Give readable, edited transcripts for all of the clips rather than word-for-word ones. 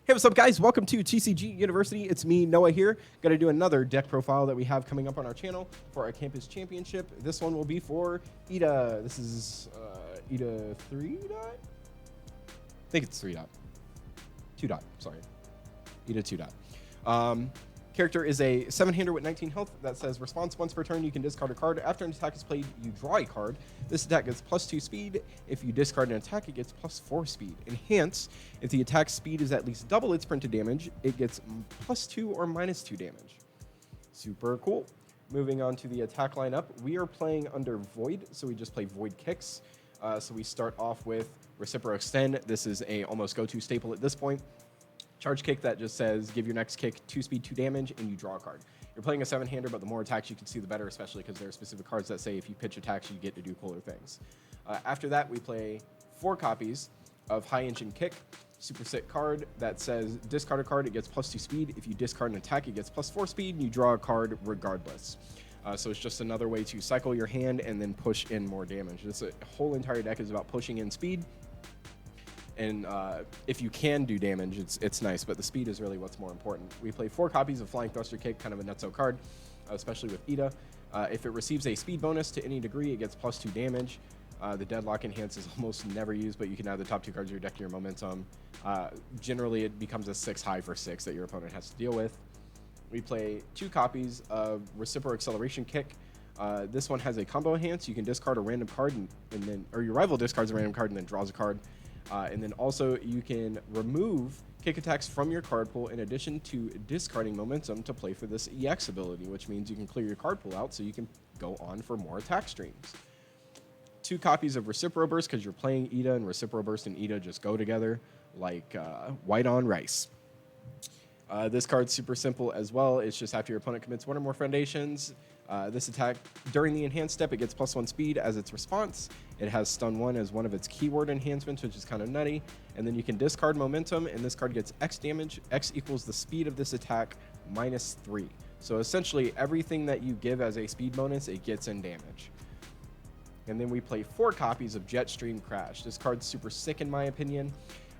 Hey, what's up, guys? Welcome to TCG University. It's me, Noah, here. Going to do another deck profile that we have coming up on our channel for our campus championship. This one will be for Iida. This is Iida 3 dot? I think it's 3 dot. 2 dot, sorry. Iida 2 dot. Character is a 7-hander with 19 health that says response once per turn. You can discard a card. After an attack is played, you draw a card. This attack gets +2 speed. If you discard an attack, it gets +4 speed. Enhance, if the attack speed is at least double its printed damage, it gets +2 or -2 damage. Super cool. Moving on to the attack lineup, we are playing under Void, so we just play Void Kicks. So we start off with Reciprocal Extend. This is a almost go-to staple at this point. Charge Kick that just says give your next kick 2 speed, 2 damage, and you draw a card. You're playing a 7-hander, but the more attacks you can see, the better, especially because there are specific cards that say if you pitch attacks, you get to do cooler things. After that, we play 4 copies of High Engine Kick. Super sick card that says discard a card, it gets +2 speed. If you discard an attack, it gets +4 speed, and you draw a card regardless. So it's just another way to cycle your hand and then push in more damage. This whole entire deck is about pushing in speed. And if you can do damage, it's nice, but the speed is really what's more important. We play 4 copies of Flying Thruster Kick, kind of a nutso card, especially with Iida. If it receives a speed bonus to any degree, it gets +2 damage. The Deadlock Enhance is almost never used, but you can add the top 2 cards of your deck to your momentum. Generally, it becomes a 6 high for 6 that your opponent has to deal with. We play 2 copies of Reciprocal Acceleration Kick. This one has a combo enhance. You can discard a random card, or your rival discards a random card and then draws a card. And then also you can remove kick attacks from your card pool in addition to discarding momentum to play for this EX ability, which means you can clear your card pool out so you can go on for more attack streams. 2 copies of Reciprocal Burst because you're playing Iida, and Reciprocal Burst and Iida just go together like white on rice. This card's super simple as well. It's just after your opponent commits 1 or more foundations, this attack, during the enhanced step, it gets +1 speed as its response. It has stun 1 as one of its keyword enhancements, which is kind of nutty. And then you can discard momentum, and this card gets X damage. X equals the speed of this attack -3. So essentially, everything that you give as a speed bonus, it gets in damage. And then we play 4 copies of Jetstream Crash. This card's super sick in my opinion.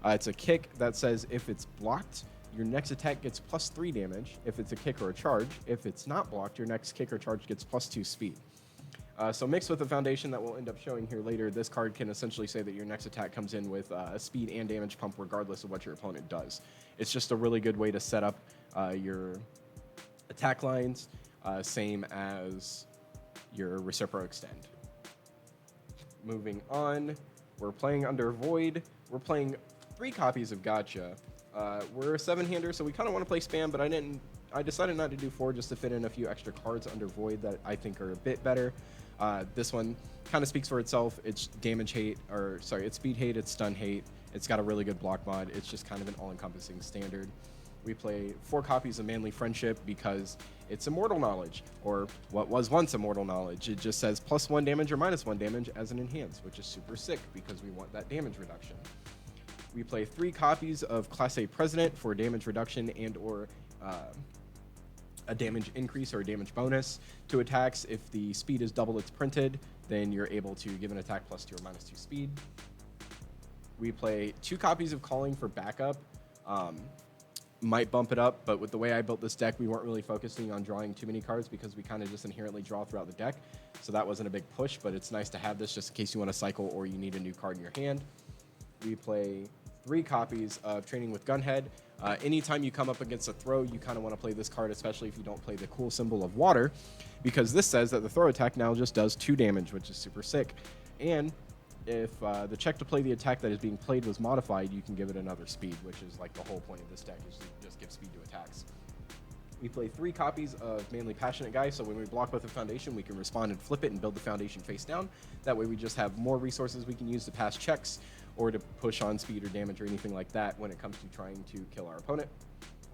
It's a kick that says if it's blocked, your next attack gets +3 damage if it's a kick or a charge. If it's not blocked, your next kick or charge gets +2 speed. So mixed with the foundation that we'll end up showing here later, this card can essentially say that your next attack comes in with a speed and damage pump regardless of what your opponent does. It's just a really good way to set up your attack lines, same as your Reciprocal Extend. Moving on, we're playing under Void. We're playing 3 copies of Gotcha. We're a 7-hander, so we kind of want to play spam, but I decided not to do 4 just to fit in a few extra cards under Void that I think are a bit better. This one kind of speaks for itself. It's damage hate, it's speed hate, it's stun hate. It's got a really good block mod. It's just kind of an all-encompassing standard. We play 4 copies of Manly Friendship because it's Immortal Knowledge, or what was once Immortal Knowledge. It just says +1 damage or -1 damage as an enhance, which is super sick because we want that damage reduction. We play 3 copies of Class A President for damage reduction and or a damage increase or a damage bonus to attacks. If the speed is double its printed, then you're able to give an attack +2 or -2 speed. We play 2 copies of Calling for backup. Might bump it up, but with the way I built this deck, we weren't really focusing on drawing too many cards because we kind of just inherently draw throughout the deck. So that wasn't a big push, but it's nice to have this just in case you want to cycle or you need a new card in your hand. We play 3 copies of Training with Gunhead. Anytime you come up against a throw, you kind of want to play this card, especially if you don't play the cool symbol of water, because this says that the throw attack now just does 2 damage, which is super sick. And if the check to play the attack that is being played was modified, you can give it another speed, which is like the whole point of this deck, is to just give speed to attacks. We play 3 copies of Manly Passionate Guy, so when we block with a foundation, we can respond and flip it and build the foundation face down. That way we just have more resources we can use to pass checks or to push on speed or damage or anything like that when it comes to trying to kill our opponent,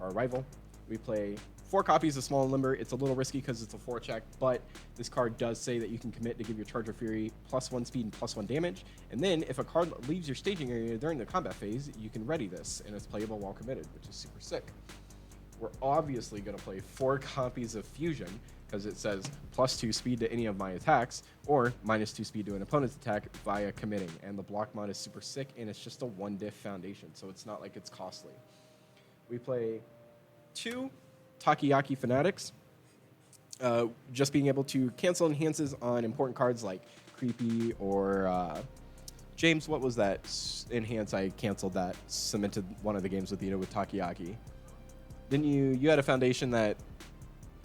our rival. We play 4 copies of Small and Limber. It's a little risky because it's a 4 check, but this card does say that you can commit to give your Charger Fury +1 speed and +1 damage. And then if a card leaves your staging area during the combat phase, you can ready this, and it's playable while committed, which is super sick. We're obviously going to play 4 copies of Fusion because it says +2 speed to any of my attacks or -2 speed to an opponent's attack via committing. And the block mod is super sick, and it's just a 1 diff foundation, so it's not like it's costly. We play 2 Takoyaki Fanatics. Just being able to cancel enhances on important cards like Creepy or James. What was that enhance I canceled that cemented one of the games with Iida with Takoyaki? Didn't you? You had a foundation that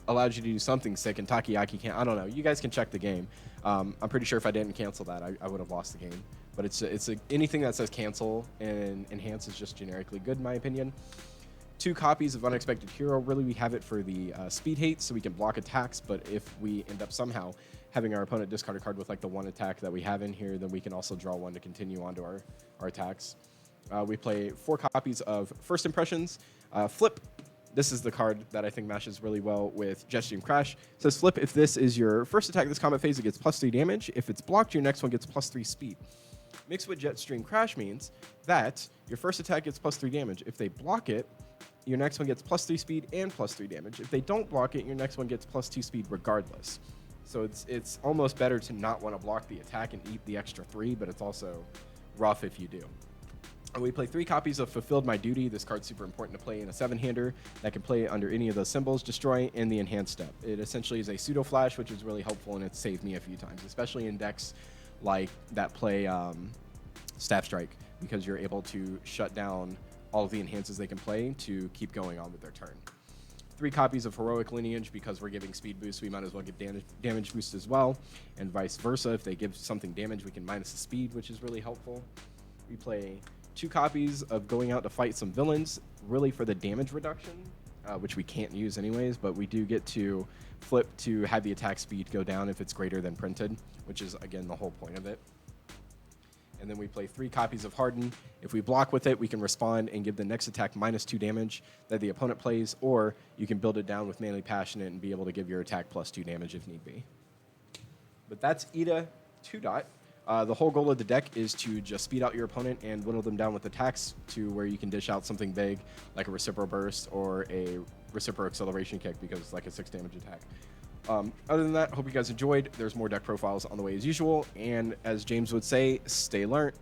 allowed you to do something sick, and Takoyaki can't. I don't know. You guys can check the game. I'm pretty sure if I didn't cancel that, I would have lost the game. But anything that says cancel and enhance is just generically good in my opinion. 2 copies of Unexpected Hero. Really, we have it for the speed hate, so we can block attacks. But if we end up somehow having our opponent discard a card with like the 1 attack that we have in here, then we can also draw 1 to continue on to our attacks. We play 4 copies of First Impressions. Flip. This is the card that I think matches really well with Jetstream Crash. It says flip, if this is your first attack this combat phase, it gets +3 damage. If it's blocked, your next one gets +3 speed. Mixed with Jetstream Crash means that your first attack gets +3 damage. If they block it, your next one gets +3 speed and +3 damage. If they don't block it, your next one gets +2 speed regardless. So it's almost better to not want to block the attack and eat the extra 3, but it's also rough if you do. And we play 3 copies of Fulfilled My Duty. This card's super important to play in a 7-hander that can play under any of those symbols, destroy, and the enhanced step. It essentially is a pseudo flash, which is really helpful, and it's saved me a few times, especially in decks like that play Staff Strike, because you're able to shut down all of the enhances they can play to keep going on with their turn. 3 copies of Heroic Lineage, because we're giving speed boost, we might as well give damage boost as well, and vice versa. If they give something damage, we can minus the speed, which is really helpful. We play 2 copies of Going Out to Fight Some Villains, really for the damage reduction, which we can't use anyways, but we do get to flip to have the attack speed go down if it's greater than printed, which is, again, the whole point of it. And then we play 3 copies of Harden. If we block with it, we can respond and give the next attack -2 damage that the opponent plays, or you can build it down with Manly Passionate and be able to give your attack +2 damage if need be. But that's Iida 2-dot. The whole goal of the deck is to just speed out your opponent and whittle them down with attacks to where you can dish out something big like a Reciprocal Burst or a Reciprocal Acceleration Kick because it's like a 6 damage attack. Other than that, hope you guys enjoyed. There's more deck profiles on the way as usual, and as James would say, stay learnt.